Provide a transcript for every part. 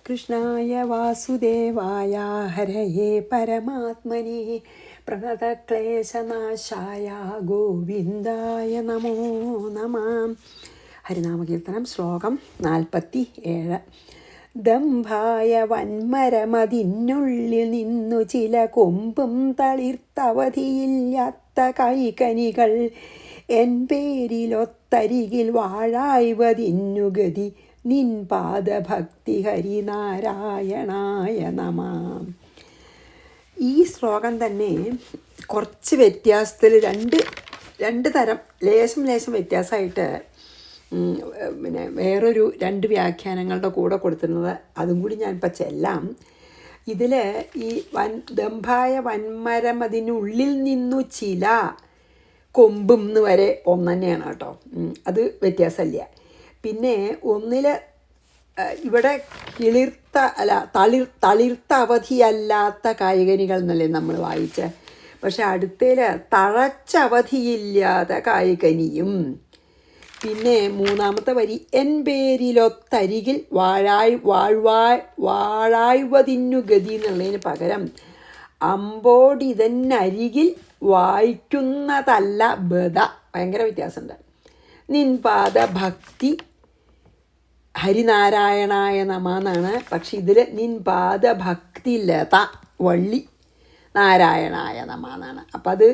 കൃഷ്ണായ വാസുദേവായ ഹരയേ പരമാത്മനെ പ്രണതക്ലേശനാശായ ഗോവിന്ദായ നമോ നമഃ. ഹരിനാമകീർത്തനം ശ്ലോകം 47. ദംഭായ വന്മരമതിനുള്ളിൽ നിന്നു ചില കൊമ്പും തളിർത്തവധിയില്ലാത്ത കൈകനികൾ എൻ പേരിലൊത്തരികിൽ വാഴായ്വതിന്നു ഗതി നിൻ പാദഭക്തി ഹരിനാരായണായ നമഃ. ഈ ശ്ലോകം തന്നെ കുറച്ച് വ്യത്യാസത്തിൽ രണ്ട് തരം ലേശം വ്യത്യാസമായിട്ട് പിന്നെ വേറൊരു 2 വ്യാഖ്യാനങ്ങളുടെ കൂടെ കൊടുത്തിരുന്നത്, അതും കൂടി ഞാനിപ്പോൾ ചെല്ലാം. ഇതിൽ ഈ ദംഭായ വന്മരം അതിനുള്ളിൽ നിന്നു ചില കൊമ്പും എന്ന് വരെ ഒന്ന് തന്നെയാണ് കേട്ടോ, അത് വ്യത്യാസമില്ല. പിന്നെ ഒന്നിൽ ഇവിടെ തളിർത്ത അവധിയല്ലാത്ത കായികനികൾ എന്നല്ലേ നമ്മൾ വായിച്ച, പക്ഷെ അടുത്തേൽ തഴച്ചവധിയില്ലാത്ത കായികനിയും. പിന്നെ 3-ാമത്തെ വരി എൻ പേരിലൊത്തരികിൽ വാഴായ്വതിന്നു ഗതി എന്നുള്ളതിന് പകരം അമ്പോടിതന്നരികിൽ വായിക്കുന്നതല്ല ബദ. ഭയങ്കര വ്യത്യാസമുണ്ട്. നിൻ പാദഭക്തി ഹരിനാരായണായ നമ എന്നാണ്. പക്ഷെ ഇതിൽ നിൻ പാദഭക്തി ലത വള്ളി നാരായണായ നമ എന്നാണ്. അപ്പം അത്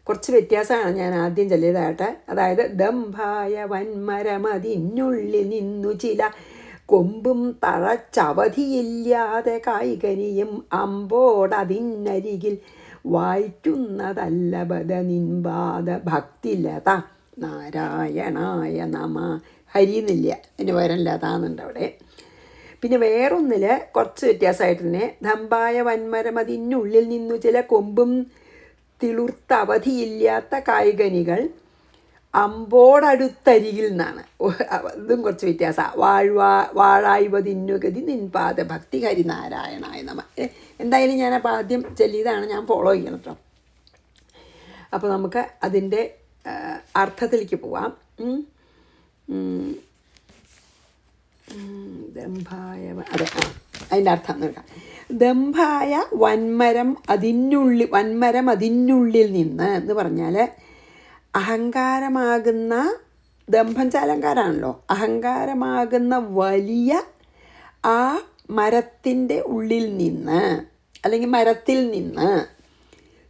കുറച്ച് വ്യത്യാസമാണ്. ഞാൻ ആദ്യം ചൊല്ലിയതായിട്ട്, അതായത് ദംഭായ വന്മരമതിനുള്ളിൽ നിന്നു ചില കൊമ്പും തഴച്ചവധിയില്ലാതെ കായികനിയും അമ്പോടതിനരികിൽ വായിക്കുന്നതല്ല ബദ നിൻപാദ ഭക്തിലത നാരായണായ നമ. ഹരിന്നില്ല, അതിന് പകരം ലതാന്നുണ്ട് അവിടെ. പിന്നെ വേറൊന്നിൽ കുറച്ച് വ്യത്യാസമായിട്ട് തന്നെ ദംഭായ വന്മരമതിനുള്ളിൽ നിന്നു ചില കൊമ്പും തിളുർത്ത അവധിയില്ലാത്ത കായികനികൾ അമ്പോടടുത്തരികിൽ നിന്നാണ്. ഇതും കുറച്ച് വ്യത്യാസമാണ്. വാഴായ്വതിന്നു ഗതി നിൻപാദ ഭക്തി ഹരിനാരായണായ നമ. എന്തായാലും ഞാനപ്പോൾ ആദ്യം ചൊല്ലിയതാണ്, ഞാൻ ഫോളോ ചെയ്യണം കേട്ടോ. അപ്പോൾ നമുക്ക് അതിൻ്റെ അർത്ഥത്തിലേക്ക് പോവാം. ദംഭായ അതിൻ്റെ അർത്ഥം നോക്കാം. ദംഭായ വന്മരം അതിനുള്ളിൽ നിന്ന് എന്ന് പറഞ്ഞാൽ അഹങ്കാരമാകുന്ന, ദംഭം ചാലങ്കാരാണല്ലോ, അഹങ്കാരമാകുന്ന വലിയ ആ മരത്തിൻ്റെ ഉള്ളിൽ നിന്ന് അല്ലെങ്കിൽ മരത്തിൽ നിന്ന്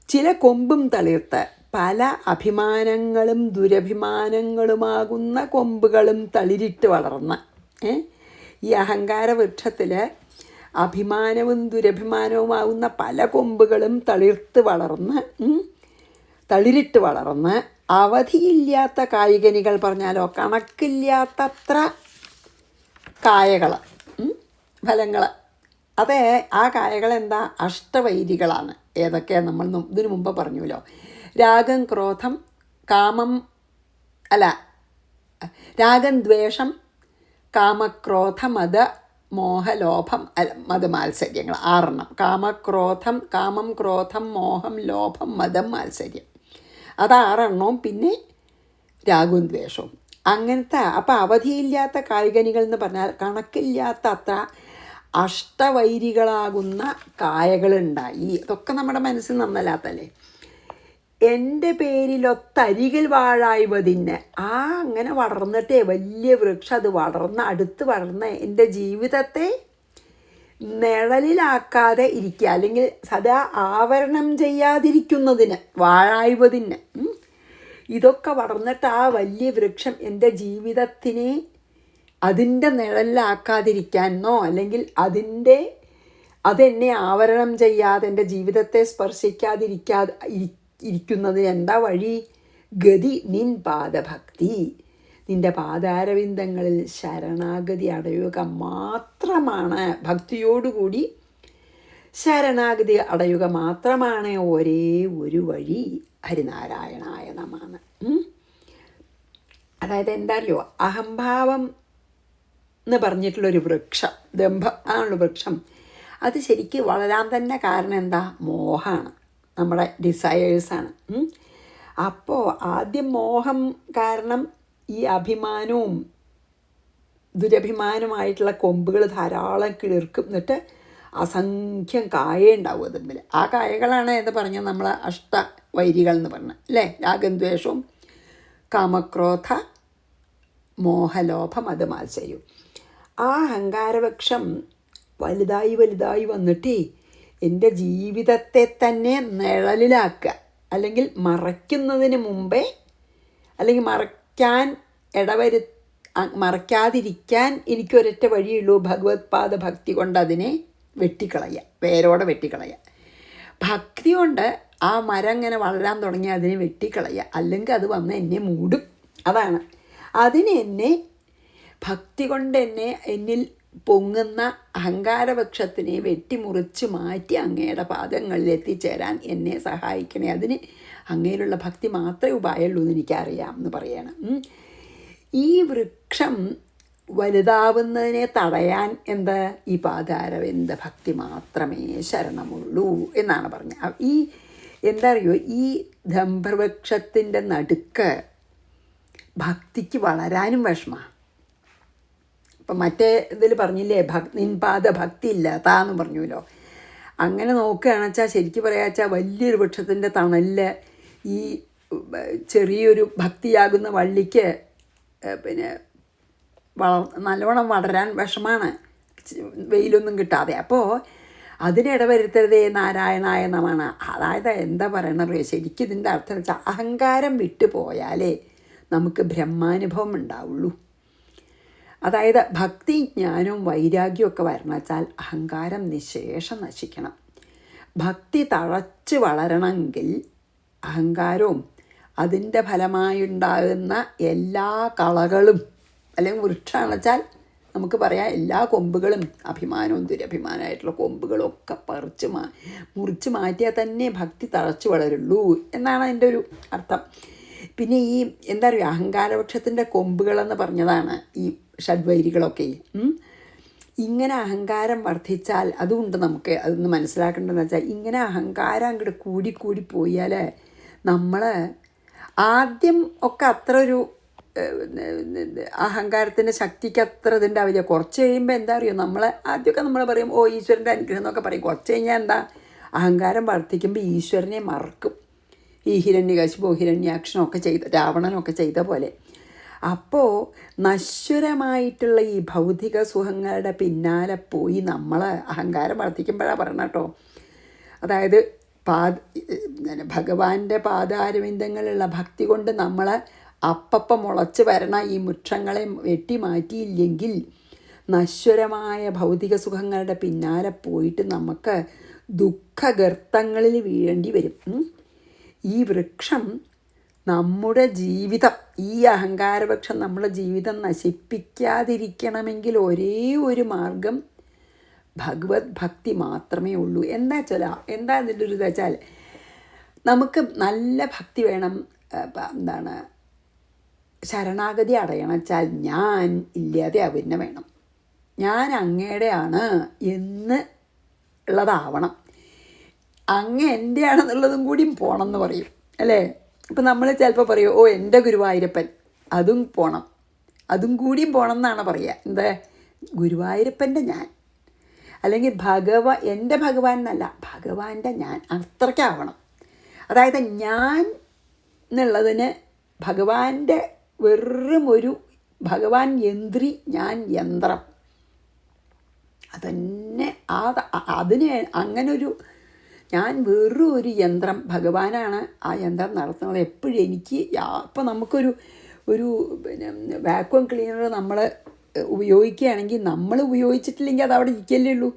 ചില കൊമ്പും തളിർത്ത് പല അഭിമാനങ്ങളും ദുരഭിമാനങ്ങളുമാകുന്ന കൊമ്പുകളും തളിരിട്ട് വളർന്ന ഈ അഹങ്കാര വൃക്ഷത്തിൽ അഭിമാനവും ദുരഭിമാനവുമാകുന്ന പല കൊമ്പുകളും തളിരിട്ട് വളർന്ന് അവധിയില്ലാത്ത കായികനികൾ പറഞ്ഞാലോ കണക്കില്ലാത്തത്ര കായകൾ, ഫലങ്ങൾ. അത് ആ കായകൾ എന്താ? അഷ്ടവൈരികളാണ്. ഏതൊക്കെ നമ്മൾ ഇതിനു മുമ്പ് പറഞ്ഞുല്ലോ. രാഗം, ക്രോധം, രാഗം, ദ്വേഷം, കാമക്രോധ, മത, മോഹലോഭം, മതമാത്സര്യങ്ങൾ 6. കാമം, ക്രോധം, മോഹം, ലോഭം, മതം, മാത്സര്യം. അത് 6. പിന്നെ രാഗവും ദ്വേഷവും. അങ്ങനത്തെ അപ്പം അവധിയില്ലാത്ത കായികനികൾ എന്ന് പറഞ്ഞാൽ കണക്കില്ലാത്ത അത്ര അഷ്ടവൈരികളാകുന്ന കായകളുണ്ടായി. ഇതൊക്കെ നമ്മുടെ മനസ്സിൽ നന്നല്ലാത്തല്ലേ. എൻ്റെ പേരിലൊത്തരികിൽ വാഴായ്വതിന് അങ്ങനെ വളർന്നിട്ടേ വലിയ വൃക്ഷം, അത് അടുത്ത് വളർന്ന് എൻ്റെ ജീവിതത്തെ നിഴലിലാക്കാതെ ഇരിക്കുക, അല്ലെങ്കിൽ സദാ ആവരണം ചെയ്യാതിരിക്കുന്നതിന് വാഴായ്വതിന്. ഇതൊക്കെ വളർന്നിട്ട് ആ വലിയ വൃക്ഷം എൻ്റെ ജീവിതത്തിനെ അതിൻ്റെ നിഴലിലാക്കാതിരിക്കാനോ അല്ലെങ്കിൽ അതെന്നെ ആവരണം ചെയ്യാതെ എൻ്റെ ജീവിതത്തെ ഇരിക്കുന്നതിന് എന്താ വഴി? ഗതി നിൻ പാദഭക്തി, നിൻ്റെ പാദാരവിന്ദങ്ങളിൽ ശരണാഗതി അടയുക മാത്രമാണ്. ഭക്തിയോടുകൂടി ശരണാഗതി അടയുക മാത്രമാണ് ഒരേ ഒരു വഴി. ഹരിനാരായണായ നമാണ്. അതായത് എന്താ അറിയോ, അഹംഭാവം എന്ന് പറഞ്ഞിട്ടുള്ളൊരു വൃക്ഷം, ദംഭം ആണുള്ള വൃക്ഷം, അത് ശരിക്ക് വളരാൻ തന്നെ കാരണം എന്താ? മോഹമാണ്, നമ്മുടെ ഡിസയേഴ്സാണ്. അപ്പോൾ ആദ്യം മോഹം കാരണം ഈ അഭിമാനവും ദുരഭിമാനമായിട്ടുള്ള കൊമ്പുകൾ ധാരാളം കിളിർക്കും. എന്നിട്ട് അസംഖ്യം കായേ ഉണ്ടാവും അതിന്മേൽ. ആ കായകളാണ് എന്ന് പറഞ്ഞാൽ നമ്മൾ അഷ്ടവൈരികൾ എന്ന് പറഞ്ഞത് അല്ലേ. രാഗദ്വേഷവും കാമക്രോധ മോഹലോഭം അത് മാത്സര്യവും. ആ അഹങ്കാരവൃക്ഷം വലുതായി വലുതായി വന്നിട്ടേ എൻ്റെ ജീവിതത്തെ തന്നെ നിഴലിലാക്കുക, അല്ലെങ്കിൽ മറയ്ക്കുന്നതിന് മുമ്പേ, അല്ലെങ്കിൽ മറയ്ക്കാതിരിക്കാൻ എനിക്കൊരൊറ്റ വഴിയുള്ളൂ, ഭഗവത് പാദ ഭക്തി കൊണ്ട് അതിനെ വെട്ടിക്കളയുക, വേരോടെ വെട്ടിക്കളയുക. ഭക്തി കൊണ്ട് ആ മരം ഇങ്ങനെ വളരാൻ തുടങ്ങി അതിനെ വെട്ടിക്കളയുക, അല്ലെങ്കിൽ അത് വന്ന് എന്നെ മൂടും. അതാണ് എന്നെ ഭക്തി കൊണ്ട് എന്നിൽ പൊങ്ങുന്ന അഹങ്കാരവൃക്ഷത്തിനെ വെട്ടിമുറിച്ച് മാറ്റി അങ്ങയുടെ പാദങ്ങളിൽ എത്തിച്ചേരാൻ എന്നെ സഹായിക്കണേ. അതിന് അങ്ങയിലുള്ള ഭക്തി മാത്രമേ ഉപായമുള്ളൂ എന്ന് എനിക്കറിയാം എന്ന് പറയണം. ഈ വൃക്ഷം വലുതാവുന്നതിനെ തടയാൻ ഈ പാദാരവിന്ദ ഭക്തി മാത്രമേ ശരണമുള്ളൂ എന്നാണ് പറഞ്ഞത്. ഈ അറിയോ, ഈ ധംഭവൃക്ഷത്തിൻ്റെ നടുക്ക് ഭക്തിക്ക് വളരാനും വിഷമമാണ്. ഇപ്പം മറ്റേ ഇതിൽ പറഞ്ഞില്ലേ, നിൻപാദ ഭക്തി ഇല്ലാത്താന്ന് പറഞ്ഞുല്ലോ. അങ്ങനെ നോക്കുകയാണെന്ന് വെച്ചാൽ, ശരിക്കും പറയാച്ചാൽ വലിയൊരു വൃക്ഷത്തിൻ്റെ തണലിൽ ഈ ചെറിയൊരു ഭക്തിയാകുന്ന വള്ളിക്ക് പിന്നെ നല്ലോണം വളരാൻ വിഷമാണ്, വെയിലൊന്നും കിട്ടാതെ. അപ്പോൾ അതിനിടവരുത്തരുതേ നാരായണായ നമാണ്. അതായത് എന്താ പറയണത്, ശരിക്കും ഇതിൻ്റെ അർത്ഥം വെച്ചാൽ അഹങ്കാരം വിട്ടു പോയാലേ നമുക്ക് ബ്രഹ്മാനുഭവം ഉണ്ടാവുള്ളൂ. അതായത് ഭക്തി ജ്ഞാനവും വൈരാഗ്യവും ഒക്കെ വരണം വെച്ചാൽ അഹങ്കാരം നിശേഷം നശിക്കണം. ഭക്തി തഴച്ച് വളരണമെങ്കിൽ അഹങ്കാരവും അതിൻ്റെ ഫലമായുണ്ടാകുന്ന എല്ലാ കളകളും, അല്ലെങ്കിൽ വൃക്ഷമാണെന്ന് വെച്ചാൽ നമുക്ക് പറയാം എല്ലാ കൊമ്പുകളും, അഭിമാനവും ദുരഭിമാനമായിട്ടുള്ള കൊമ്പുകളും ഒക്കെ മുറിച്ച് മാറ്റിയാൽ തന്നെ ഭക്തി തഴച്ച് വളരുള്ളൂ എന്നാണ് അതിൻ്റെ ഒരു അർത്ഥം. പിന്നെ ഈ പറയുക, അഹങ്കാരവൃക്ഷത്തിൻ്റെ കൊമ്പുകളെന്ന് പറഞ്ഞതാണ് ഈ ഷഡ്വൈരികളൊക്കെ. ഇങ്ങനെ അഹങ്കാരം വർദ്ധിച്ചാൽ, അതുകൊണ്ട് നമുക്ക് അതൊന്ന് മനസ്സിലാക്കേണ്ടതെന്ന് വെച്ചാൽ, ഇങ്ങനെ അഹങ്കാരം അങ്ങോട്ട് കൂടി പോയാൽ നമ്മൾ ആദ്യം ഒക്കെ അത്ര ഒരു അഹങ്കാരത്തിൻ്റെ ശക്തിക്ക് അത്ര ഇതുണ്ടാവില്ല. കുറച്ച് കഴിയുമ്പോൾ അറിയോ, ആദ്യമൊക്കെ നമ്മൾ പറയും ഓ ഈശ്വരൻ്റെ അനുഗ്രഹം എന്നൊക്കെ പറയും. കുറച്ച് കഴിഞ്ഞാൽ അഹങ്കാരം വർദ്ധിക്കുമ്പോൾ ഈശ്വരനെ മറക്കും. ഈ ഹിരണ്യകശിപോ ഹിരണ്യാക്ഷനൊക്കെ രാവണനൊക്കെ ചെയ്ത പോലെ. അപ്പോൾ നശ്വരമായിട്ടുള്ള ഈ ഭൗതിക സുഖങ്ങളുടെ പിന്നാലെ പോയി നമ്മൾ അഹങ്കാരം വർദ്ധിക്കുമ്പോഴാണ് പറയണം കേട്ടോ. അതായത് ഭഗവാന്റെ പാദാരവിന്ദങ്ങളുള്ള ഭക്തി കൊണ്ട് നമ്മൾ അപ്പം മുളച്ച് വരണ ഈ വൃക്ഷങ്ങളെ വെട്ടി മാറ്റിയില്ലെങ്കിൽ നശ്വരമായ ഭൗതിക സുഖങ്ങളുടെ പിന്നാലെ പോയിട്ട് നമുക്ക് ദുഃഖഗർത്തങ്ങളിൽ വീഴേണ്ടി വരും. ഈ വൃക്ഷം നമ്മുടെ ജീവിതം, ഈ അഹങ്കാരവൃക്ഷം നമ്മുടെ ജീവിതം നശിപ്പിക്കാതിരിക്കണമെങ്കിൽ ഒരേ ഒരു മാർഗം ഭഗവത് ഭക്തി മാത്രമേ ഉള്ളൂ. എന്താ ഇതിൻ്റെ ഒരു വെച്ചാൽ, നമുക്ക് നല്ല ഭക്തി വേണം. ശരണാഗതി അടയണം വെച്ചാൽ ഞാൻ ഇല്ലാതെ അവന് വേണം, ഞാൻ അങ്ങയുടെയാണ് എന്ന് ഉള്ളതാവണം. അങ്ങ് എൻ്റെ ആണെന്നുള്ളതും കൂടിയും പോകണം എന്ന് പറയും അല്ലേ. ഇപ്പം നമ്മൾ ചിലപ്പോൾ പറയും ഓ എൻ്റെ ഗുരുവായൂരപ്പൻ, അതും പോകണം, അതും കൂടിയും പോകണം എന്നാണ് പറയുക. ഗുരുവായൂരപ്പൻ്റെ ഞാൻ, അല്ലെങ്കിൽ എൻ്റെ ഭഗവാൻ എന്നല്ല, ഭഗവാന്റെ ഞാൻ, അത്രയ്ക്കാവണം. അതായത് ഞാൻ എന്നുള്ളതിന് ഭഗവാന്റെ വെറും ഒരു ഭഗവാൻ യന്ത്രി, ഞാൻ യന്ത്രം. അതന്നെ അതിന് അങ്ങനൊരു ഞാൻ വെറും ഒരു യന്ത്രം, ഭഗവാനാണ് ആ യന്ത്രം നടത്തുന്നത് എപ്പോഴും. എനിക്ക് ഇപ്പം നമുക്കൊരു വാക്വം ക്ലീനർ നമ്മൾ ഉപയോഗിക്കുകയാണെങ്കിൽ, നമ്മൾ ഉപയോഗിച്ചിട്ടില്ലെങ്കിൽ അത് അവിടെ ഇരിക്കല്ലേ ഉള്ളൂ,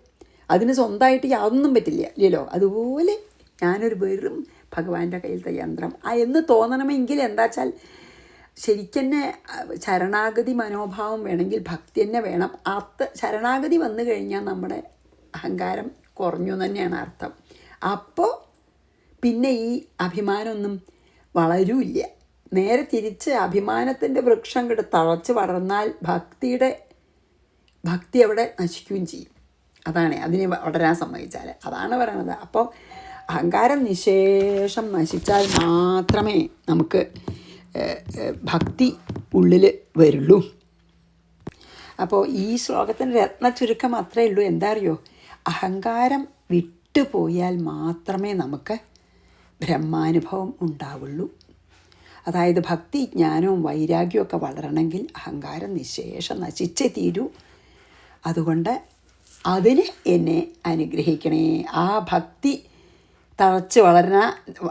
അതിന് സ്വന്തമായിട്ട് യാതൊന്നും പറ്റില്ല ഇല്ലല്ലോ. അതുപോലെ ഞാനൊരു വെറും ഭഗവാന്റെ കയ്യിലത്തെ യന്ത്രം എന്ന് തോന്നണമെങ്കിൽ എന്താ വെച്ചാൽ ശരിക്കെന്നെ ശരണാഗതി മനോഭാവം വേണമെങ്കിൽ ഭക്തി തന്നെ വേണം. ശരണാഗതി വന്നു കഴിഞ്ഞാൽ നമ്മുടെ അഹങ്കാരം കുറഞ്ഞു തന്നെയാണ് അർത്ഥം. അപ്പോൾ പിന്നെ ഈ അഭിമാനമൊന്നും വളരൂല്ല. നേരെ തിരിച്ച് അഭിമാനത്തിൻ്റെ വൃക്ഷം കിട്ട് തഴച്ച് വളർന്നാൽ ഭക്തി അവിടെ നശിക്കുകയും ചെയ്യും. അതാണ് അതിനെ വളരാൻ സമ്മതിച്ചാൽ, അതാണ് പറയണത്. അപ്പോൾ അഹങ്കാരം നിശേഷം നശിച്ചാൽ മാത്രമേ നമുക്ക് ഭക്തി ഉള്ളിൽ വരുള്ളൂ. അപ്പോൾ ഈ ശ്ലോകത്തിൻ്റെ രത്ന ചുരുക്കം അത്രയേ ഉള്ളൂ. എന്താ അറിയോ, അഹങ്കാരം വിട്ടുപോയാൽ മാത്രമേ നമുക്ക് ബ്രഹ്മാനുഭവം ഉണ്ടാവുള്ളൂ. അതായത് ഭക്തി, ജ്ഞാനവും വൈരാഗ്യവും വളരണമെങ്കിൽ അഹങ്കാരം നിശേഷം നശിച്ചേ തീരൂ. അതുകൊണ്ട് അതിന് എന്നെ അനുഗ്രഹിക്കണേ. ആ ഭക്തി തളച്ച്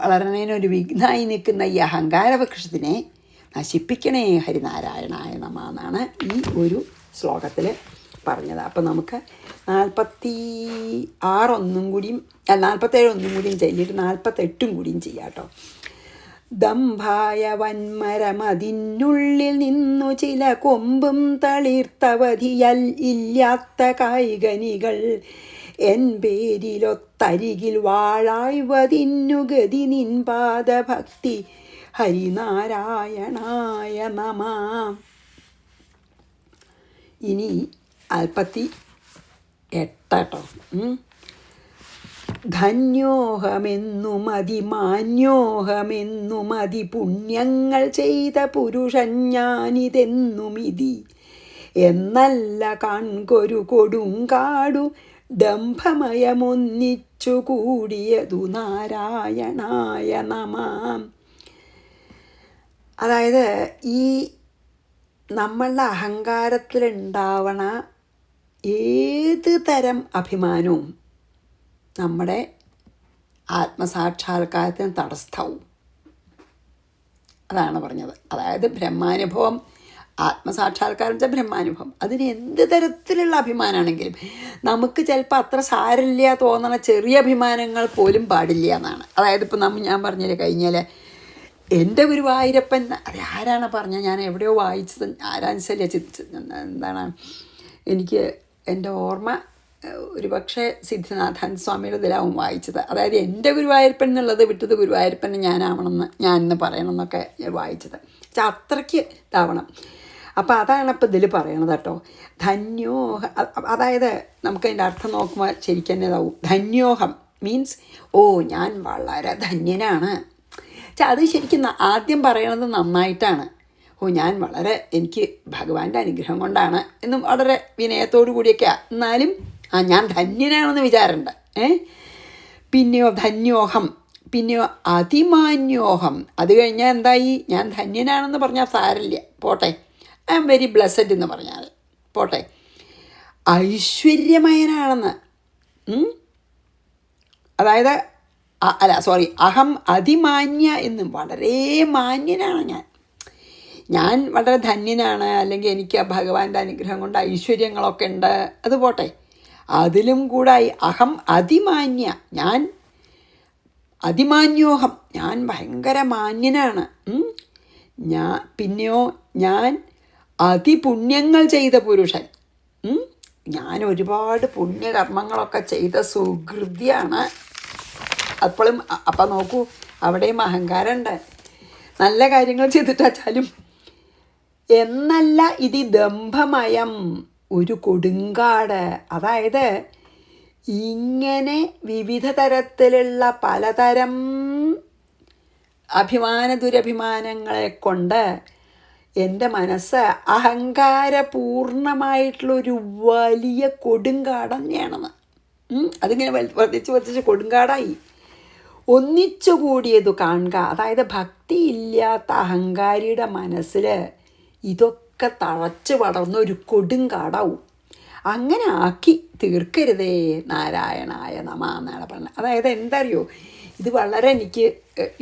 വളരണേനൊരു വിഘ്നമായി നിൽക്കുന്ന ഈ അഹങ്കാര വൃക്ഷത്തിനെ നശിപ്പിക്കണേ ഹരിനാരായണായ നമഃ എന്നാണ് ഈ ഒരു ശ്ലോകത്തിൽ പറഞ്ഞത്. അപ്പം നമുക്ക് 47 ഒന്നും കൂടിയും ചൊല്ലിയിട്ട് 48 കൂടിയും ചെയ്യാം കേട്ടോ. ദംഭായ വന്മരമതിനുള്ളിൽ നിന്നു ചില കൊമ്പും തളിർത്തവധിയൽ ഇല്ലാത്ത കായികനികൾ എൻ പേരിലൊത്തരികിൽ വാഴായ്വതിന്നു ഗതി നിൻ പാദഭക്തി ഹരിനാരായണായ നമഃ. ഇനി 48 കേട്ടോ. ധന്യോഹമെന്നുമതി മാന്യോഹമെന്നുമതി പുണ്യങ്ങൾ ചെയ്ത പുരുഷൻ ഞാനിതെന്നുമിതി എന്നല്ല കാൺകൊരു കൊടുങ്കാടു ഡംഭമയമൊന്നിച്ചു കൂടിയതു നാരായണായ നമഃ. അതായത് ഈ നമ്മളുടെ അഹങ്കാരത്തിലുണ്ടാവണ ഏത് തരം അഭിമാനവും നമ്മുടെ ആത്മസാക്ഷാത്കാരത്തിന് തടസ്സവും. അതാണ് പറഞ്ഞത്. അതായത് ബ്രഹ്മാനുഭവം, ആത്മസാക്ഷാത്കാരം വെച്ചാൽ ബ്രഹ്മാനുഭവം. അതിന് എന്ത് തരത്തിലുള്ള അഭിമാനമാണെങ്കിലും നമുക്ക് ചിലപ്പോൾ അത്ര സാരില്ല തോന്നണ ചെറിയ അഭിമാനങ്ങൾ പോലും പാടില്ല എന്നാണ്. അതായത് ഇപ്പം ഞാൻ പറഞ്ഞില്ലേ കഴിഞ്ഞാൽ എൻ്റെ ഗുരുവായൂരപ്പൻ, അത് ആരാണ് പറഞ്ഞത്, ഞാൻ എവിടെയോ വായിച്ചത്, എന്താണ് എനിക്ക് എൻ്റെ ഓർമ്മ ഒരു പക്ഷേ സിദ്ധിനാഥൻ സ്വാമിയുടെ ഇതിലാവും വായിച്ചത്. അതായത് എൻ്റെ ഗുരുവായൂരപ്പൻ എന്നുള്ളത് വിട്ടത് ഗുരുവായൂരപ്പൻ ഞാൻ ഇന്ന് പറയണം എന്നൊക്കെ വായിച്ചത്. പക്ഷെ അത്രയ്ക്ക് ഇതാവണം. അപ്പോൾ അതാണ് ഇപ്പോൾ ഇതിൽ പറയണത് കേട്ടോ. ധന്യോഹ, അതായത് നമുക്കതിൻ്റെ അർത്ഥം നോക്കുമ്പോൾ ശരിക്കും തന്നെ ഇതാവും. ധന്യോഹം മീൻസ് ഞാൻ വളരെ ധന്യനാണ്. അത് ശരിക്കും ആദ്യം പറയണത് നന്നായിട്ടാണ്. ഞാൻ എനിക്ക് ഭഗവാന്റെ അനുഗ്രഹം കൊണ്ടാണ് എന്നും വളരെ വിനയത്തോടു കൂടിയൊക്കെയാണ്. എന്നാലും ഞാൻ ധന്യനാണെന്ന് വിചാരമുണ്ട്. പിന്നെയോ ധന്യോഹം, പിന്നെയോ അതിമാന്യോഹം. അത് കഴിഞ്ഞാൽ എന്തായി, ഞാൻ ധന്യനാണെന്ന് പറഞ്ഞാൽ സാരില്ല, പോട്ടെ. ഐ ആം വെരി ബ്ലെസ്സഡ് എന്ന് പറഞ്ഞാൽ പോട്ടെ. ഐശ്വര്യമയനാണെന്ന്, അതായത് അഹം അതിമാന്യ എന്നും, വളരെ മാന്യനാണ് ഞാൻ വളരെ ധന്യനാണ്, അല്ലെങ്കിൽ എനിക്ക് ഭഗവാന്റെ അനുഗ്രഹം കൊണ്ട് ഐശ്വര്യങ്ങളൊക്കെ ഉണ്ട്, അത് പോട്ടെ. അതിലും കൂടായി അഹം അതിമാന്യ, ഞാൻ അതിമാന്യോഹം, ഞാൻ ഭയങ്കര മാന്യനാണ്. പിന്നെയോ ഞാൻ അതിപുണ്യങ്ങൾ ചെയ്ത പുരുഷൻ, ഞാൻ ഒരുപാട് പുണ്യകർമ്മങ്ങളൊക്കെ ചെയ്ത സുഹൃതിയാണ്. അപ്പോഴും അപ്പം നോക്കൂ, അവിടെയും അഹങ്കാരമുണ്ട്. നല്ല കാര്യങ്ങൾ ചെയ്തിട്ടാച്ചാലും എന്നല്ല ഇത് ദംഭമയം, ഒരു കൊടുങ്കാട്. അതായത് ഇങ്ങനെ വിവിധ തരത്തിലുള്ള പലതരം ദുരഭിമാനങ്ങളെ കൊണ്ട് എൻ്റെ മനസ്സ് അഹങ്കാരപൂർണമായിട്ടുള്ളൊരു വലിയ കൊടുങ്കാട് തന്നെയാണെന്ന്. അതിങ്ങനെ വർദ്ധിച്ച് കൊടുങ്കാടായി. ഒന്നിച്ചു കൂടിയതു കാണുക. അതായത് ഭക്തിയില്ലാത്ത അഹങ്കാരിയുടെ മനസ്സിൽ ഇതൊക്കെ തഴച്ച് വളർന്നൊരു കൊടുങ്കാടാവും. അങ്ങനെ ആക്കി തീർക്കരുതേ നാരായണായ നമഃ എന്നാണ് പറഞ്ഞത്. അതായത് എന്താ അറിയോ, ഇത് വളരെ എനിക്ക്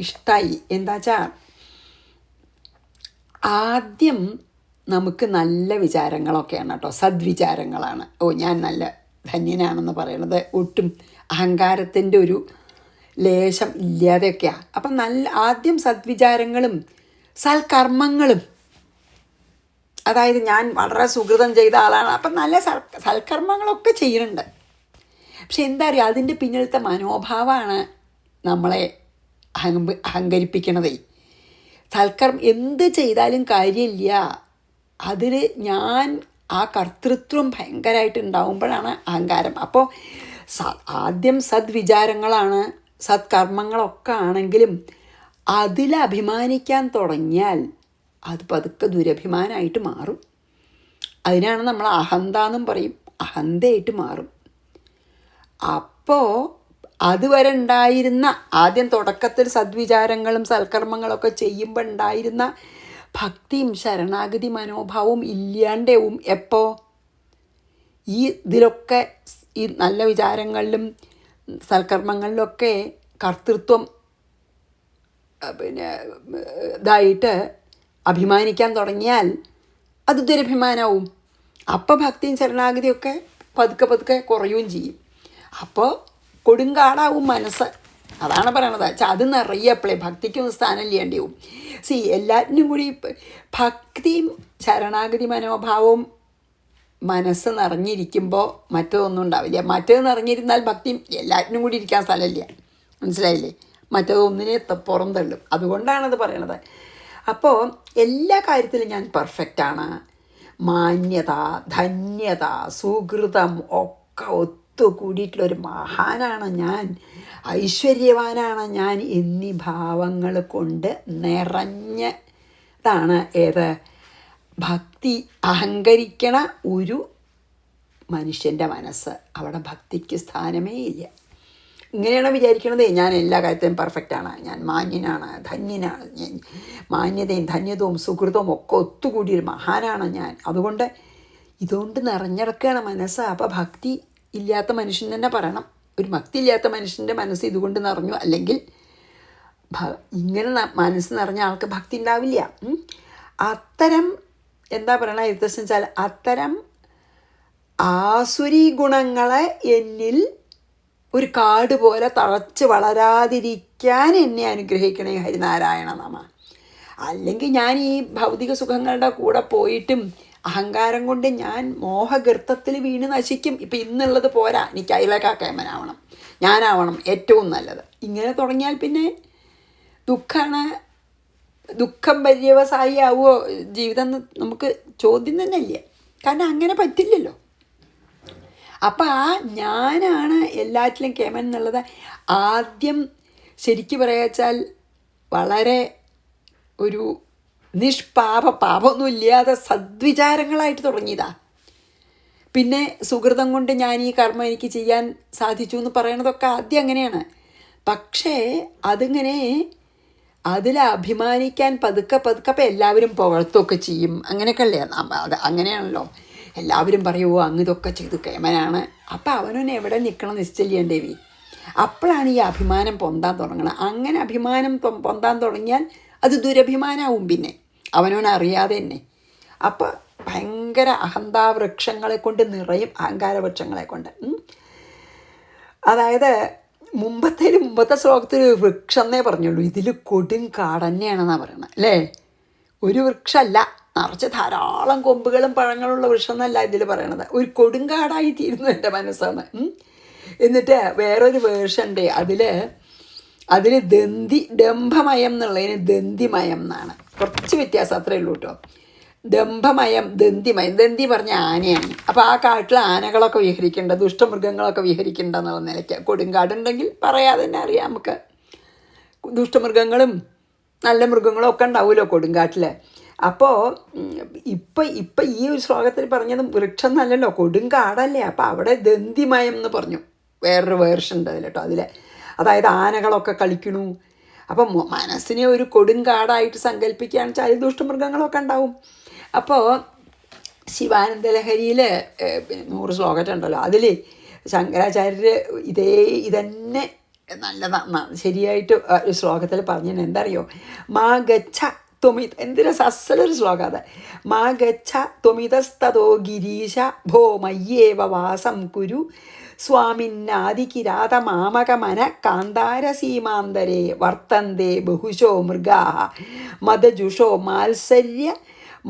ഇഷ്ടമായി. എന്താ വെച്ചാൽ ആദ്യം നമുക്ക് നല്ല വിചാരങ്ങളൊക്കെയാണ് കേട്ടോ, സദ്വിചാരങ്ങളാണ്. ഞാൻ നല്ല ധന്യനാണെന്ന് പറയണത് ഒട്ടും അഹങ്കാരത്തിൻ്റെ ഒരു ലേശം ഇല്ലാതെയൊക്കെയാണ്. അപ്പം ആദ്യം സദ്വിചാരങ്ങളും സൽക്കർമ്മങ്ങളും, അതായത് ഞാൻ വളരെ സുഹൃതം ചെയ്ത ആളാണ്, അപ്പം നല്ല സൽക്കർമ്മങ്ങളൊക്കെ ചെയ്യുന്നുണ്ട്. പക്ഷെ എന്താ അറിയുക, അതിൻ്റെ പിന്നിലത്തെ മനോഭാവമാണ് നമ്മളെ അഹങ്കരിപ്പിക്കണതേ. സൽക്കർമ്മം എന്ത് ചെയ്താലും കാര്യമില്ല, അതിൽ ഞാൻ ആ കർത്തൃത്വം ഭയങ്കരമായിട്ട് ഉണ്ടാവുമ്പോഴാണ് അഹങ്കാരം. അപ്പോൾ ആദ്യം സദ്വിചാരങ്ങളാണ്, സത്കർമ്മങ്ങളൊക്കെ ആണെങ്കിലും അതിൽ അഭിമാനിക്കാൻ തുടങ്ങിയാൽ അത് പതുക്കെ ദുരഭിമാനമായിട്ട് മാറും. അതിനാണ് നമ്മൾ അഹന്ത എന്നും പറയും, അഹന്തയായിട്ട് മാറും. അപ്പോൾ അതുവരെ ഉണ്ടായിരുന്ന, ആദ്യം തുടക്കത്തിൽ സദ്വിചാരങ്ങളും സൽക്കർമ്മങ്ങളൊക്കെ ചെയ്യുമ്പോൾ ഉണ്ടായിരുന്ന ഭക്തിയും ശരണാഗതി മനോഭാവവും ഇല്ലാണ്ടാവും. എപ്പോൾ ഈ ഇതിലൊക്കെ, ഈ നല്ല വിചാരങ്ങളിലും സൽക്കർമ്മങ്ങളിലൊക്കെ കർത്തൃത്വം ഇതായിട്ട് അഭിമാനിക്കാൻ തുടങ്ങിയാൽ അത് ദുരഭിമാനവും. അപ്പോൾ ഭക്തിയും ശരണാഗതിയൊക്കെ പതുക്കെ പതുക്കെ കുറയുകയും ചെയ്യും. അപ്പോൾ കൊടുങ്കാടാവും മനസ്സ്. അതാണ് പറയണത്. വെച്ചാൽ അത് നിറയപ്പോഴേ ഭക്തിക്കൊന്നും സ്ഥാനം ഇല്ലാണ്ടാവും. എല്ലാറ്റിനും കൂടി ഭക്തിയും ശരണാഗതി മനോഭാവവും മനസ്സ് നിറഞ്ഞിരിക്കുമ്പോൾ മറ്റതൊന്നും ഉണ്ടാവില്ല. മറ്റേത് നിറഞ്ഞിരുന്നാൽ ഭക്തിയും എല്ലാറ്റിനും കൂടി ഇരിക്കാൻ സ്ഥലമില്ല. മനസ്സിലായില്ലേ? മറ്റതൊന്നിനെ പുറം തള്ളും. അതുകൊണ്ടാണത് പറയണത്. അപ്പോൾ എല്ലാ കാര്യത്തിലും ഞാൻ പെർഫെക്റ്റാണ്, മാന്യത, ധന്യത, സുഹൃതം ഒക്കെ ഒത്തുകൂടിയിട്ടുള്ളൊരു മഹാനാണ് ഞാൻ, ഐശ്വര്യവാനാണ് ഞാൻ എന്നീ ഭാവങ്ങൾ കൊണ്ട് നിറഞ്ഞതാണ് ഏത് ഭക്തി. അഹങ്കരിക്കണ ഒരു മനുഷ്യൻ്റെ മനസ്സ്, അവിടെ ഭക്തിക്ക് സ്ഥാനമേ ഇല്ല. ഇങ്ങനെയാണ് വിചാരിക്കണത്, ഞാൻ എല്ലാ കാര്യത്തിലും പെർഫെക്റ്റാണ്, ഞാൻ മാന്യനാണ്, ധന്യനാണ്, ഞാൻ മാന്യതയും ധന്യതവും സുഹൃതവും ഒക്കെ ഒത്തുകൂടിയൊരു മഹാനാണ് ഞാൻ. അതുകൊണ്ട് ഇതുകൊണ്ട് നിറഞ്ഞിടക്കുകയാണ് മനസ്സ്. അപ്പോൾ ഭക്തി ഇല്ലാത്ത മനുഷ്യൻ തന്നെ പറയണം, ഒരു ഭക്തി ഇല്ലാത്ത മനുഷ്യൻ്റെ മനസ്സ് ഇതുകൊണ്ട് നിറഞ്ഞു. അല്ലെങ്കിൽ ഇങ്ങനെ മനസ്സ് നിറഞ്ഞ ആൾക്ക് ഭക്തി ഉണ്ടാവില്ല. അത്തരം എന്താ പറയണ എഴുത്തച്ഛൻ വെച്ചാൽ, അത്തരം ആസുരി ഗുണങ്ങളെ എന്നിൽ ഒരു കാട് പോലെ തഴച്ച് വളരാതിരിക്കാൻ എന്നെ അനുഗ്രഹിക്കണേ ഹരിനാരായണ നമ. അല്ലെങ്കിൽ ഞാൻ ഈ ഭൗതിക സുഖങ്ങളുടെ കൂടെ പോയിട്ടും അഹങ്കാരം കൊണ്ട് ഞാൻ മോഹഗർത്തത്തിൽ വീണ് നശിക്കും. ഇപ്പം ഇന്നുള്ളത് പോരാ, എനിക്ക് അയലക്കാക്കേമനാവണം, ഞാനാവണം ഏറ്റവും നല്ലത്. ഇങ്ങനെ തുടങ്ങിയാൽ പിന്നെ ദുഃഖമാണ്. ദുഃഖം പര്യവസായി ആവുമോ ജീവിതം നമുക്ക് ചോദ്യം തന്നെ ഇല്ല. കാരണം അങ്ങനെ പറ്റില്ലല്ലോ. അപ്പം ആ ഞാനാണ് എല്ലാറ്റിലും കേമൻ എന്നുള്ളത് ആദ്യം ശരിക്കും പറയാച്ചാൽ വളരെ ഒരു പാപമൊന്നും ഇല്ലാതെ സദ്വിചാരങ്ങളായിട്ട് തുടങ്ങിയതാ. പിന്നെ സുഹൃതം കൊണ്ട് ഞാൻ ഈ കർമ്മം എനിക്ക് ചെയ്യാൻ സാധിച്ചു എന്ന് പറയണതൊക്കെ ആദ്യം അങ്ങനെയാണ്. പക്ഷേ അതിങ്ങനെ അതിൽ അഭിമാനിക്കാൻ പതുക്കെ പതുക്കെ അപ്പം എല്ലാവരും പുകഴ്ത്തുമൊക്കെ ചെയ്യും. അങ്ങനെയൊക്കെ അല്ലേ? അത് അങ്ങനെയാണല്ലോ, എല്ലാവരും പറയുമോ അങ്ങ് ഇതൊക്കെ ചെയ്തു കേമനാണ്. അപ്പം അവനൊന്ന് എവിടെ നിൽക്കണം നിശ്ചയില്ലേണ്ട ദേവി. അപ്പോഴാണ് ഈ അഭിമാനം പൊന്താൻ തുടങ്ങണം. അങ്ങനെ അഭിമാനം പൊന്താൻ തുടങ്ങിയാൽ അത് ദുരഭിമാനമാവും. പിന്നെ അവനവനറിയാതെ തന്നെ അപ്പം ഭയങ്കര അഹന്താവൃക്ഷങ്ങളെ കൊണ്ട് നിറയും, അഹങ്കാരവൃക്ഷങ്ങളെ കൊണ്ട്. അതായത് മുമ്പത്തെ ശ്ലോകത്തിൽ വൃക്ഷം എന്നേ പറഞ്ഞുള്ളൂ, ഇതിൽ കൊടുങ്കാട് തന്നെയാണെന്നാണ് പറയണത് അല്ലേ? ഒരു വൃക്ഷമല്ല, നിറച്ച് ധാരാളം കൊമ്പുകളും പഴങ്ങളുള്ള വൃക്ഷം എന്നല്ല ഇതിൽ പറയണത്. ഒരു കൊടുങ്കാടായി തീരുന്നു എൻ്റെ മനസ്സാണ്. എന്നിട്ട് വേറൊരു വേർഷൻ്റെ അതിൽ ഡംഭമയം എന്നുള്ളതിന് ദന്തിമയം എന്നാണ്. കുറച്ച് വ്യത്യാസം അത്രയേ ഉള്ളൂ കേട്ടോ. ദംഭമയം, ദന്തിമയം. ദന്തി പറഞ്ഞ ആനയാണ്. അപ്പോൾ ആ കാട്ടിൽ ആനകളൊക്കെ വിഹരിക്കേണ്ട, ദുഷ്ടമൃഗങ്ങളൊക്കെ വിഹരിക്കേണ്ട എന്നുള്ള നിലയ്ക്ക്. കൊടുങ്കാടുണ്ടെങ്കിൽ പറയാതെ തന്നെ അറിയാം നമുക്ക്. ദുഷ്ടമൃഗങ്ങളും നല്ല മൃഗങ്ങളും ഒക്കെ ഉണ്ടാവുമല്ലോ കൊടുങ്കാട്ടിൽ. അപ്പോൾ ഇപ്പം ഈ ഒരു ശ്ലോകത്തിൽ പറഞ്ഞത് വൃക്ഷം എന്നല്ലല്ലോ, കൊടുങ്കാടല്ലേ. അപ്പോൾ അവിടെ ദന്തിമയം എന്ന് പറഞ്ഞു. വേറൊരു വേർഷൻ ഉണ്ട് അതിൽ കേട്ടോ. അതായത് ആനകളൊക്കെ കളിക്കണു. അപ്പം മനസ്സിനെ ഒരു കൊടുങ്കാടായിട്ട് സങ്കല്പിക്കുകയാണെന്ന് വെച്ചാൽ അതിൽ ദുഷ്ടമൃഗങ്ങളൊക്കെ ഉണ്ടാവും. അപ്പോൾ ശിവാനന്ദ ലഹരിയിൽ 100 ശ്ലോകറ്റുണ്ടല്ലോ, അതിൽ ശങ്കരാചാര്യർ ഇതന്നെ നല്ലതാണ് ശരിയായിട്ട് ഒരു ശ്ലോകത്തിൽ പറഞ്ഞത്. എന്താ അറിയോ? മാ ഗച്ഛ ത്വമിത, എന്തൊരു സസ്സലൊരു ശ്ലോകം അത്. മാ ഗച്ഛ ത്വമിതസ്തോ ഗിരീശ ഭോ മയ്യേവ വാസം കുരു സ്വാമിന്നാദികിരാതമാമകമന കാന്താരസീമാന്തരേ വർത്തന്തേ ബഹുശോ മൃഗാ മദജുഷോ മാത്സര്യ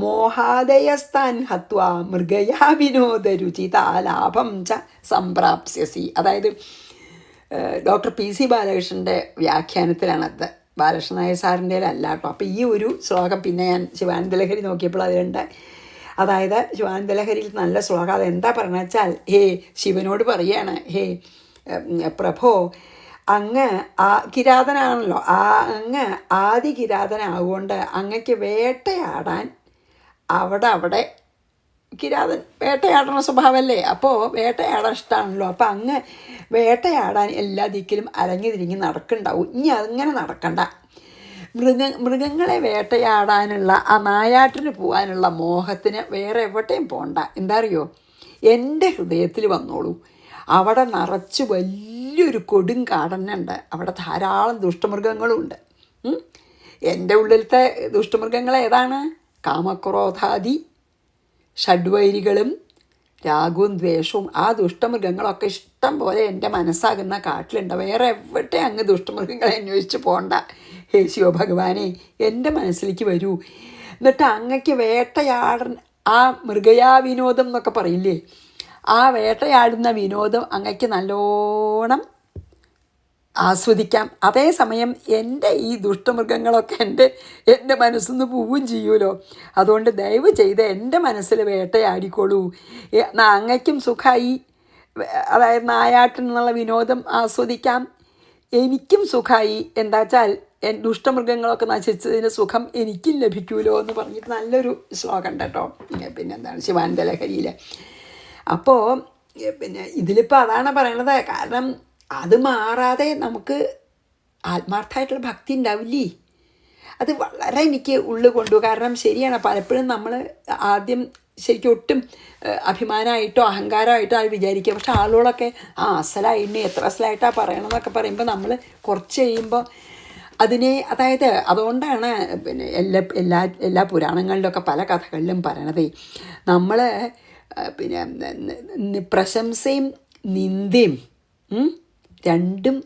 മോഹാദയസ്താൻ ഹത്വാ മൃഗയാ വിനോദരുചിതാലാഭം ച സംപ്രാപ്സ്യസി. അതായത് ഡോക്ടർ PC ബാലകൃഷ്ണൻ്റെ വ്യാഖ്യാനത്തിലാണത്, ബാലകൃഷ്ണൻ നായർ സാറിൻ്റെ അല്ല കേട്ടോ. അപ്പോൾ ഈ ഒരു ശ്ലോകം പിന്നെ ഞാൻ ശിവാനന്ദലഹരി നോക്കിയപ്പോൾ അതിലുണ്ട്. അതായത് ശിവാനന്ദലഹരിയിൽ നല്ല ശ്ലോകം. അതെന്താ പറയണ വെച്ചാൽ, ഹേ ശിവനോട് പറയാണ്, ഹേ പ്രഭോ, അങ്ങ് കിരാതനാണല്ലോ, അങ്ങ് കിരാതനാവുകൊണ്ട് അങ്ങക്ക് വേട്ടയാടാൻ അവിടെ കിരാതൻ വേട്ടയാടുന്ന സ്വഭാവമല്ലേ, അപ്പോൾ വേട്ടയാടാൻ ഇഷ്ടമാണല്ലോ. അപ്പോൾ അങ്ങ് വേട്ടയാടാൻ എല്ലാ ദിക്കിലും അരങ്ങി തിരിഞ്ഞ് നടക്കുന്നുണ്ടാവും. ഇനി അങ്ങനെ നടക്കണ്ട. മൃഗങ്ങളെ വേട്ടയാടാനുള്ള ആ നായാട്ടിന് പോകാനുള്ള മോഹത്തിന് വേറെ എവിടെയും പോകണ്ട. എന്താ അറിയോ, എൻ്റെ ഹൃദയത്തിൽ വന്നോളൂ. അവിടെ നിറച്ച് വലിയൊരു കൊടുങ്കാടനുണ്ട്. അവിടെ ധാരാളം ദുഷ്ടമൃഗങ്ങളുമുണ്ട്. എൻ്റെ ഉള്ളിലത്തെ ദുഷ്ടമൃഗങ്ങൾ ഏതാണ്? കാമക്രോധാദി ഷഡ്വൈരികളും രാഗവും ദ്വേഷവും. ആ ദുഷ്ടമൃഗങ്ങളൊക്കെ ഇഷ്ടം പോലെ എൻ്റെ മനസ്സാകുന്ന കാട്ടിലുണ്ട്. വേറെ എവിടെ അങ്ങ് ദുഷ്ടമൃഗങ്ങളെ അന്വേഷിച്ച് പോകണ്ട. ഹേ ശിവ ഭഗവാനെ, എൻ്റെ മനസ്സിലേക്ക് വരൂ. എന്നിട്ട് അങ്ങക്ക് വേട്ടയാടൻ ആ മൃഗയാ വിനോദം എന്നൊക്കെ പറയില്ലേ, ആ വേട്ടയാടുന്ന വിനോദം അങ്ങക്ക് നല്ലോണം ആസ്വദിക്കാം. അതേസമയം എൻ്റെ ഈ ദുഷ്ടമൃഗങ്ങളൊക്കെ എൻ്റെ മനസ്സിൽ നിന്ന് പോവുകയും ചെയ്യുമല്ലോ. അതുകൊണ്ട് ദയവ് ചെയ്ത് എൻ്റെ മനസ്സിൽ വേട്ടയാടിക്കോളൂ. അങ്ങയ്ക്കും സുഖമായി, അതായത് നായാട്ടിനുള്ള വിനോദം ആസ്വദിക്കാം, എനിക്കും സുഖമായി. എന്താ വെച്ചാൽ ദുഷ്ടമൃഗങ്ങളൊക്കെ നശിച്ചതിന് സുഖം എനിക്കും ലഭിക്കുമല്ലോ എന്ന് പറഞ്ഞിട്ട് നല്ലൊരു ശ്ലോകം ഉണ്ട് കേട്ടോ. പിന്നെന്താണ് ശിവാനന്ദ ലഹരിയിൽ. അപ്പോൾ ഇതിലിപ്പോൾ അതാണ് പറയണത്. കാരണം അത് മാറാതെ നമുക്ക് ആത്മാർത്ഥമായിട്ടുള്ള ഭക്തി ഉണ്ടാവില്ലേ. അത് വളരെ എനിക്ക് ഉള്ളിൽ കൊണ്ടു. കാരണം ശരിയാണ്, പലപ്പോഴും നമ്മൾ ആദ്യം ശരിക്കും ഒട്ടും അഭിമാനമായിട്ടോ അഹങ്കാരമായിട്ടോ അത് വിചാരിക്കുക. പക്ഷെ ആളുകളൊക്കെ അസലായിട്ട് എത്ര അസലായിട്ടാണ് പറയണമെന്നൊക്കെ പറയുമ്പോൾ നമ്മൾ കുറച്ച് കഴിയുമ്പോൾ അതിനെ, അതായത് അതുകൊണ്ടാണ് എല്ലാ പുരാണങ്ങളിലൊക്കെ പല കഥകളിലും പറയണത്, നമ്മൾ പ്രശംസയും നിന്ദയും രണ്ടും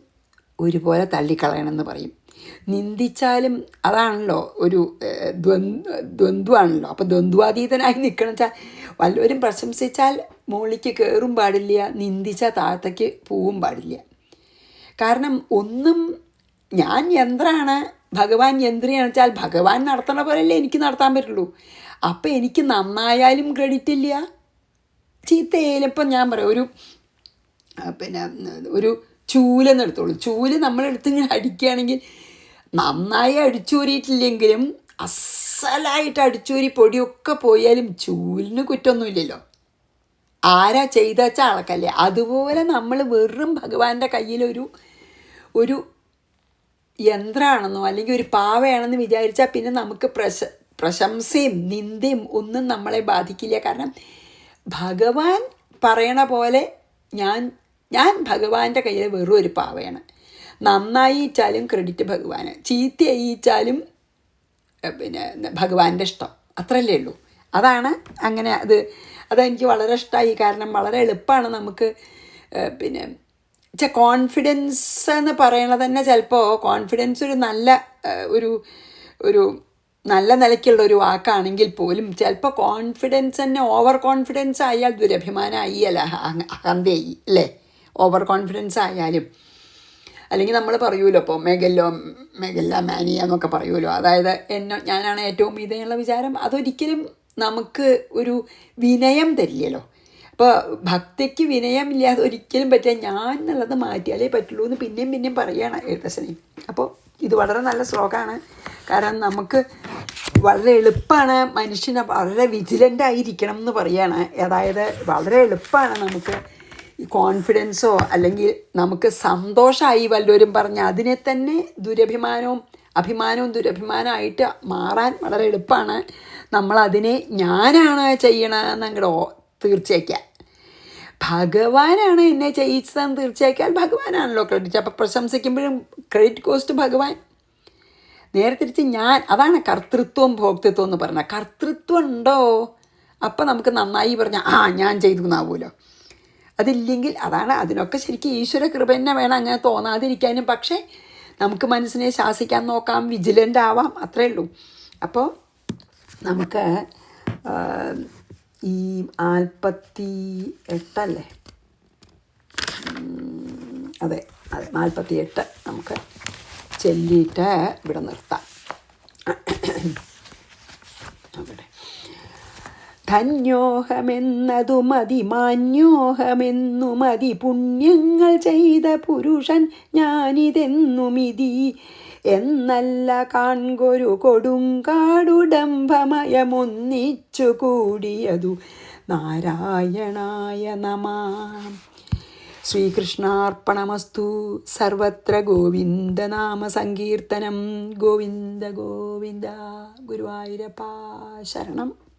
ഒരുപോലെ തള്ളിക്കളയണമെന്ന് പറയും. നിന്ദിച്ചാലും അതാണല്ലോ ഒരു ദ്വന്ദ്വാണല്ലോ. അപ്പോൾ ദ്വന്ദ്വാതീതനായി നിൽക്കണം വെച്ചാൽ വല്ലവരും പ്രശംസിച്ചാൽ മുകളിലേക്ക് കയറും പാടില്ല, നിന്ദിച്ചാൽ താഴത്തേക്ക് പോവും പാടില്ല. കാരണം ഒന്നും ഞാൻ യന്ത്രമാണ്, ഭഗവാൻ യന്ത്രിയാണെന്ന് വെച്ചാൽ ഭഗവാൻ നടത്തണ പോലെയല്ലേ എനിക്ക് നടത്താൻ പറ്റുള്ളൂ. അപ്പോൾ എനിക്ക് നന്നായാലും ക്രെഡിറ്റ് ഇല്ല, ചീത്തയായാലും. ഇപ്പം ഞാൻ പറയാം, ഒരു ചൂലെന്ന് എടുത്തോളൂ. ചൂല് നമ്മളെടുത്ത് ഇങ്ങനെ അടിക്കുകയാണെങ്കിൽ നന്നായി അടിച്ചൂരിയിട്ടില്ലെങ്കിലും അസലായിട്ട് അടിച്ചൂരി പൊടിയൊക്കെ പോയാലും ചൂലിന് കുറ്റമൊന്നുമില്ലല്ലോ. ആരാ ചെയ്ത വെച്ചാൽ ആൾക്കല്ലേ. അതുപോലെ നമ്മൾ വെറും ഭഗവാന്റെ കയ്യിലൊരു യന്ത്രമാണെന്നോ അല്ലെങ്കിൽ ഒരു പാവയാണെന്ന് വിചാരിച്ചാൽ പിന്നെ നമുക്ക് പ്രശംസയും നിന്ദയും ഒന്നും നമ്മളെ ബാധിക്കില്ല. കാരണം ഭഗവാൻ പറയണ പോലെ ഞാൻ ഭഗവാന്റെ കയ്യിൽ വെറും ഒരു പാവയാണ്. നന്നായിച്ചാലും ക്രെഡിറ്റ് ഭഗവാന്, ചീത്തയായിച്ചാലും ഭഗവാന്റെ ഇഷ്ടം. അത്രയല്ലേ ഉള്ളൂ. അതാണ് അങ്ങനെ. അതെനിക്ക് വളരെ ഇഷ്ടമായി. കാരണം വളരെ എളുപ്പമാണ് നമുക്ക്. കോൺഫിഡൻസ് എന്ന് പറയണത് തന്നെ ചിലപ്പോൾ കോൺഫിഡൻസ് ഒരു നല്ല നിലയ്ക്കുള്ള ഒരു വാക്കാണെങ്കിൽ പോലും ചിലപ്പോൾ കോൺഫിഡൻസ് തന്നെ ഓവർ കോൺഫിഡൻസ് ആയാൽ ദുരഭിമാനമായി, അല്ല അഹന്തയായി അല്ലേ. ഓവർ കോൺഫിഡൻസ് ആയാലും, അല്ലെങ്കിൽ നമ്മൾ പറയുമല്ലോ ഇപ്പോൾ മെഗല്ല മാനിയ എന്നൊക്കെ പറയുമല്ലോ. അതായത് ഞാനാണ് ഏറ്റവും ഇതെന്നുള്ള വിചാരം അതൊരിക്കലും നമുക്ക് ഒരു വിനയം തരില്ലല്ലോ. അപ്പോൾ ഭക്തിക്ക് വിനയമില്ലാതെ ഒരിക്കലും പറ്റില്ല. ഞാൻ എന്നുള്ളത് മാറ്റിയാലേ പറ്റുള്ളൂ എന്ന് പിന്നെയും പറയുകയാണ് എഴുത്തച്ഛനെ. അപ്പോൾ ഇത് വളരെ നല്ല ശ്ലോകമാണ്. കാരണം നമുക്ക് വളരെ എളുപ്പമാണ്, മനുഷ്യനെ വളരെ വിജിലൻ്റ് ആയിരിക്കണം എന്ന് പറയുകയാണ്. അതായത് വളരെ എളുപ്പമാണ് നമുക്ക് കോൺഫിഡൻസോ അല്ലെങ്കിൽ നമുക്ക് സന്തോഷമായി വല്ലവരും പറഞ്ഞാൽ അതിനെ തന്നെ അഭിമാനവും ദുരഭിമാനമായിട്ട് മാറാൻ വളരെ എളുപ്പമാണ്. നമ്മളതിനെ ഞാനാണ് ചെയ്യണമെന്ന് അങ്ങോട്ട് തീർച്ചയാക്കാം. ഭഗവാനാണ് എന്നെ ചെയ്യിച്ചതെന്ന് തീർച്ചയാക്കിയാൽ ഭഗവാനാണല്ലോ ക്രെഡിറ്റ്. അപ്പോൾ പ്രശംസിക്കുമ്പോഴും ക്രെഡിറ്റ് കോസ്റ്റ് ഭഗവാൻ. നേരെ തിരിച്ച് അതാണ് കർത്തൃത്വം ഭോക്തൃത്വം എന്ന് പറഞ്ഞാൽ. കർത്തൃത്വം ഉണ്ടോ അപ്പം നമുക്ക് നന്നായി പറഞ്ഞാൽ ഞാൻ ചെയ്തു എന്നാവുമല്ലോ. അതില്ലെങ്കിൽ അതാണ്, അതിനൊക്കെ ശരിക്കും ഈശ്വര കൃപ തന്നെ വേണം അങ്ങനെ തോന്നാതിരിക്കാനും. പക്ഷേ നമുക്ക് മനസ്സിനെ ശാസിക്കാൻ നോക്കാം, വിജിലൻ്റ് ആവാം, അത്രേ ഉള്ളൂ. അപ്പോൾ നമുക്ക് ഈ 48 അല്ലേ, അതെ 48 നമുക്ക് ചൊല്ലിയിട്ട് ഇവിടെ നിർത്താം. അവിടെ ധന്യോഹമെന്നതു മതി, മാന്യോഹമെന്നു മതി, പുണ്യങ്ങൾ ചെയ്ത പുരുഷൻ ഞാനിതെന്നുമിതി എന്നല്ല കാൺകൊരു കൊടുങ്കാടുടംഭമയമൊന്നിച്ചു കൂടിയതു നാരായണായ നമഃ. ശ്രീകൃഷ്ണാർപ്പണമസ്തു. സർവത്ര ഗോവിന്ദനാമ സങ്കീർത്തനം. ഗോവിന്ദ ഗോവിന്ദ. ഗുരുവായൂരപ്പാ ശരണം.